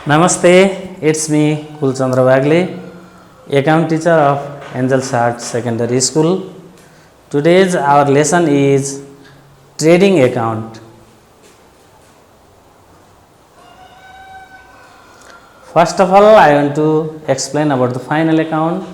Namaste, it's me Kulchandra Bagle, account teacher of Angels Heart Secondary School. Today's our lesson is trading account. First of all, I want to explain about the final account.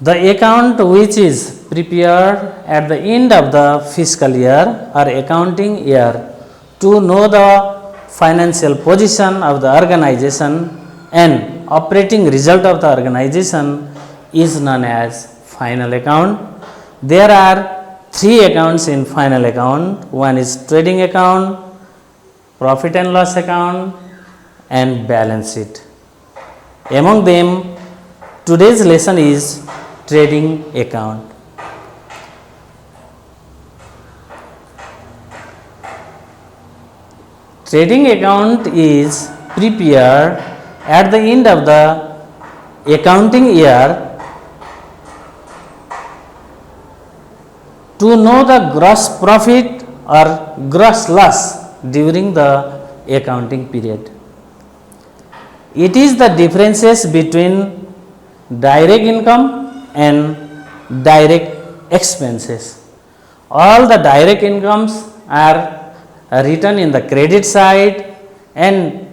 The account which is prepared at the end of the fiscal year or accounting year to know the financial position of the organization and operating result of the organization is known as final account. There are three accounts in final account. One is trading account, profit and loss account, and balance sheet. Among them, today's lesson is trading account. Trading account is prepared at the end of the accounting year to know the gross profit or gross loss during the accounting period. It is the differences between direct income and direct expenses. All the direct incomes are written in the credit side and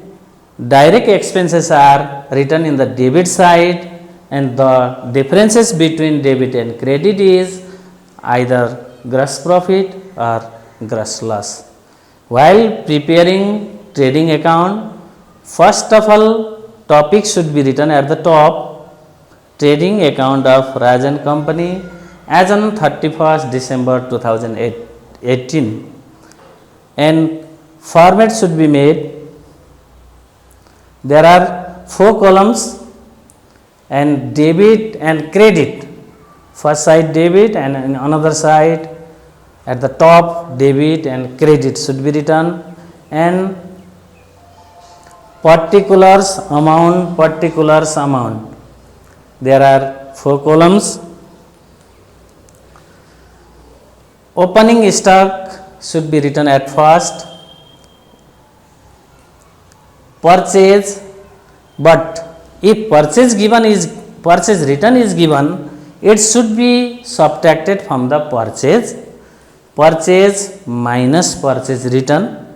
direct expenses are written in the debit side, and the differences between debit and credit is either gross profit or gross loss. While preparing trading account, first of all topic should be written at the top: trading account of Raj and Company as on 31st December 2018. And format should be made. There are 4 columns and debit and credit. First side debit and another side at the top debit and credit should be written, and particulars amount. There are 4 columns. Opening stock should be written at first. Purchase, but if purchase written is given, it should be subtracted from the purchase. Purchase minus purchase written,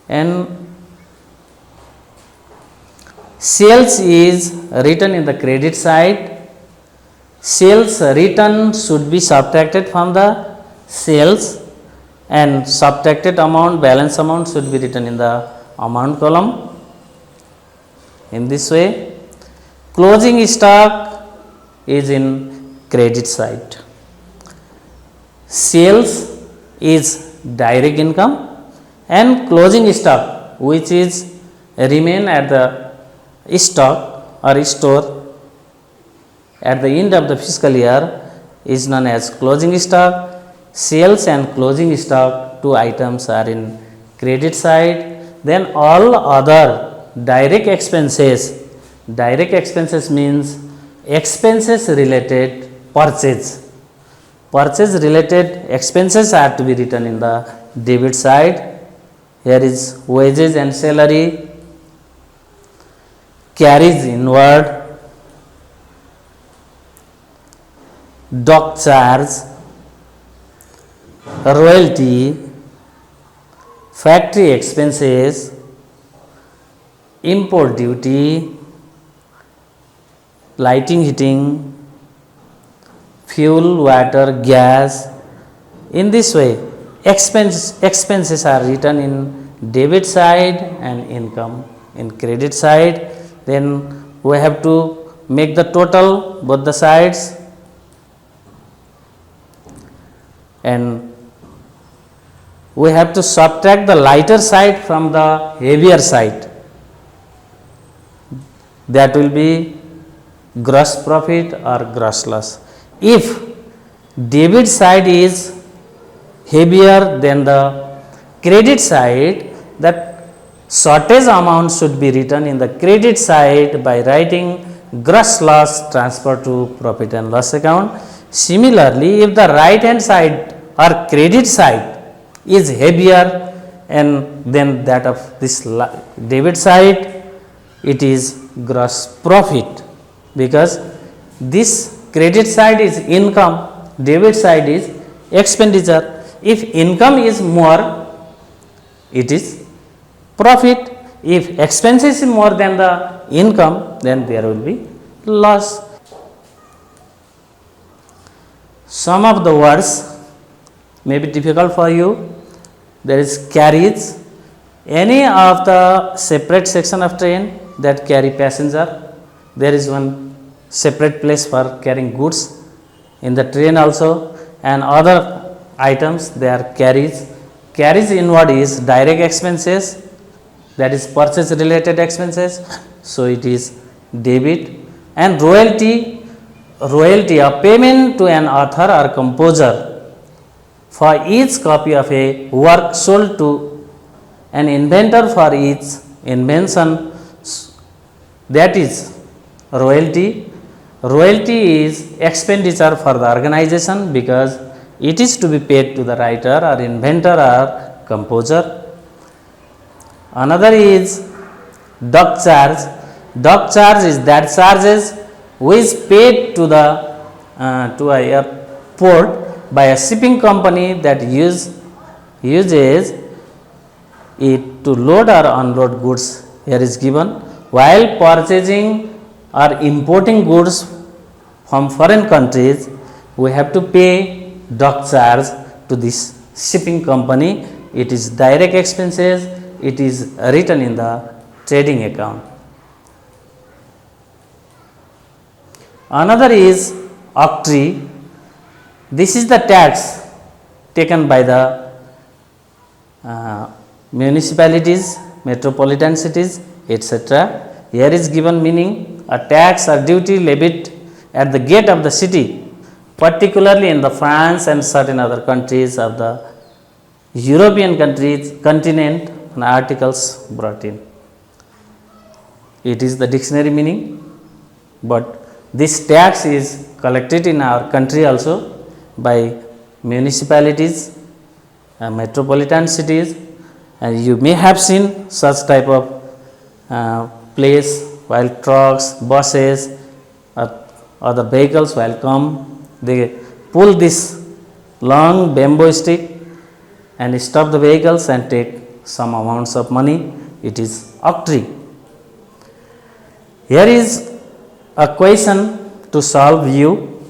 and sales is written in the credit side. Sales written should be subtracted from the sales, and subtracted amount, balance amount should be written in the amount column. In this way, closing stock is in credit side. Sales is direct income, and closing stock, which is remain at the stock or store at the end of the fiscal year, is known as closing stock. Sales and closing stock, 2 items are in credit side. Then all other direct expenses means expenses related purchase related expenses are to be written in the debit side. Here is wages and salary, carries inward, dock charge, royalty, factory expenses, import duty, lighting, heating, fuel, water, gas. In this way, expenses are written in debit side and income in credit side. Then we have to make the total both the sides, and we have to subtract the lighter side from the heavier side. That will be gross profit or gross loss. If debit side is heavier than the credit side, that shortage amount should be written in the credit side by writing gross loss transfer to profit and loss account. Similarly, if the right hand side or credit side is heavier, and then that of this debit side, it is gross profit, because this credit side is income, debit side is expenditure. If income is more, it is profit. If expenses is more than the income, then there will be loss. Some of the words may be difficult for you. There is carriage. Any of the separate section of train that carry passenger, there is one separate place for carrying goods in the train also, and other items they are carriage. Carriage inward is direct expenses, that is purchase related expenses, so it is debit. And royalty, a payment to an author or composer for each copy of a work sold to an inventor for each invention, that is royalty. Royalty is expenditure for the organization because it is to be paid to the writer or inventor or composer. Another is dock charge. Dock charge is that charges which is paid to the to a airport by a shipping company that uses it to load or unload goods. Here is given. While purchasing or importing goods from foreign countries, we have to pay dock charge to this shipping company. It is direct expenses. It is written in the trading account. Another is octroi. This is the tax taken by the municipalities, metropolitan cities, etc. Here is given meaning: a tax or duty levied at the gate of the city, particularly in the France and certain other countries of the European continent, and articles brought in. It is the dictionary meaning, but this tax is collected in our country also by municipalities, metropolitan cities, and you may have seen such type of place while trucks, buses, other vehicles while come, they pull this long bamboo stick and stop the vehicles and take some amounts of money. It is octroi. Here is a question to solve you.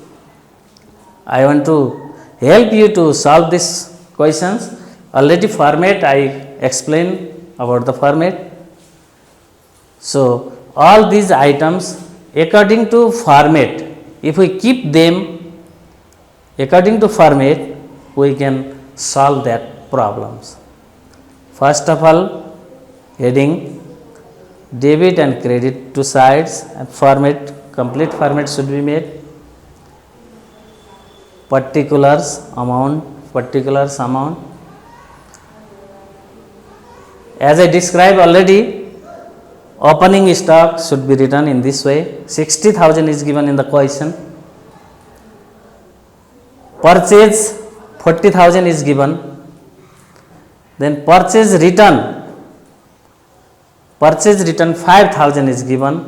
I want to help you to solve these questions. Already format I explained about the format. So all these items according to format, if we keep them according to format, we can solve that problems. First of all, heading debit and credit two sides, and format, complete format should be made. Particulars amount. As I described already, opening stock should be written in this way. 60,000 is given in the question. Purchase 40,000 is given. Then purchase return 5,000 is given.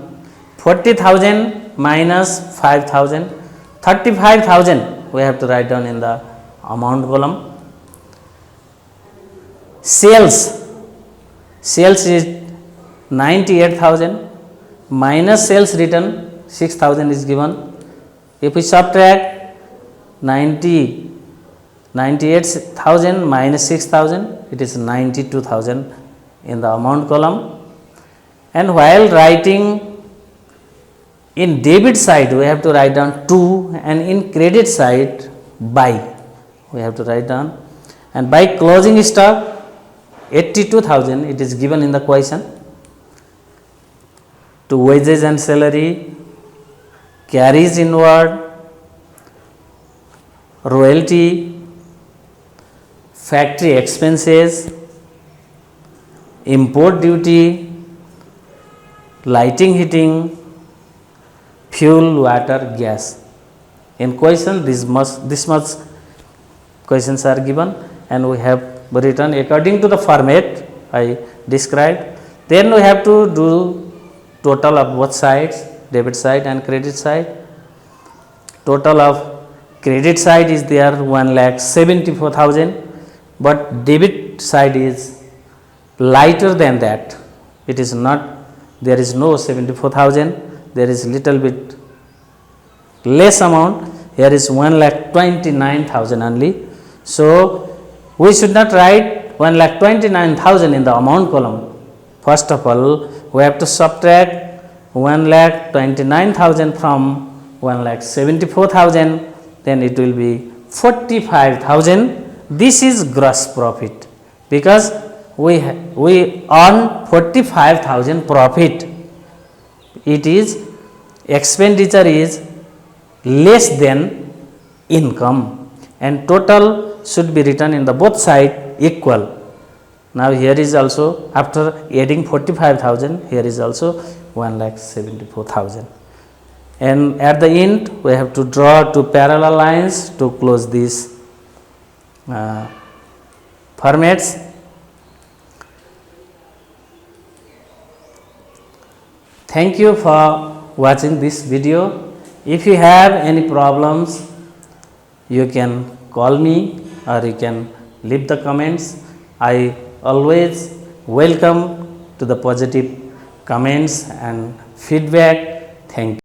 40,000 minus 5,000, 35,000 we have to write down in the amount column. Sales is 98,000 minus sales return 6,000 is given. If we subtract 98,000 minus 6,000, it is 92,000 in the amount column. And while writing in debit side, we have to write down 2, and in credit side, by we have to write down. And by closing stock 82,000, it is given in the question. To wages and salary, carries inward, royalty, factory expenses, import duty, lighting, heating, fuel, water, gas. In question, this much questions are given, and we have be written according to the format I described. Then we have to do total of both sides, debit side and credit side. Total of credit side is there 1,74,000, but debit side is lighter than that. It is not, there is no 74,000, there is little bit less amount. Here is 1,29,000 only. So we should not write 1,29,000 in the amount column. First of all, we have to subtract 1,29,000 from 1,74,000, then it will be 45,000. This is gross profit because we earn 45,000 profit. It is expenditure is less than income, and total should be written in the both side equal. Now here is also, after adding 45,000, here is also 1,74,000. And at the end we have to draw two parallel lines to close these formats. Thank you for watching this video. If you have any problems, you can call me or you can leave the comments. I always welcome to the positive comments and feedback. Thank you.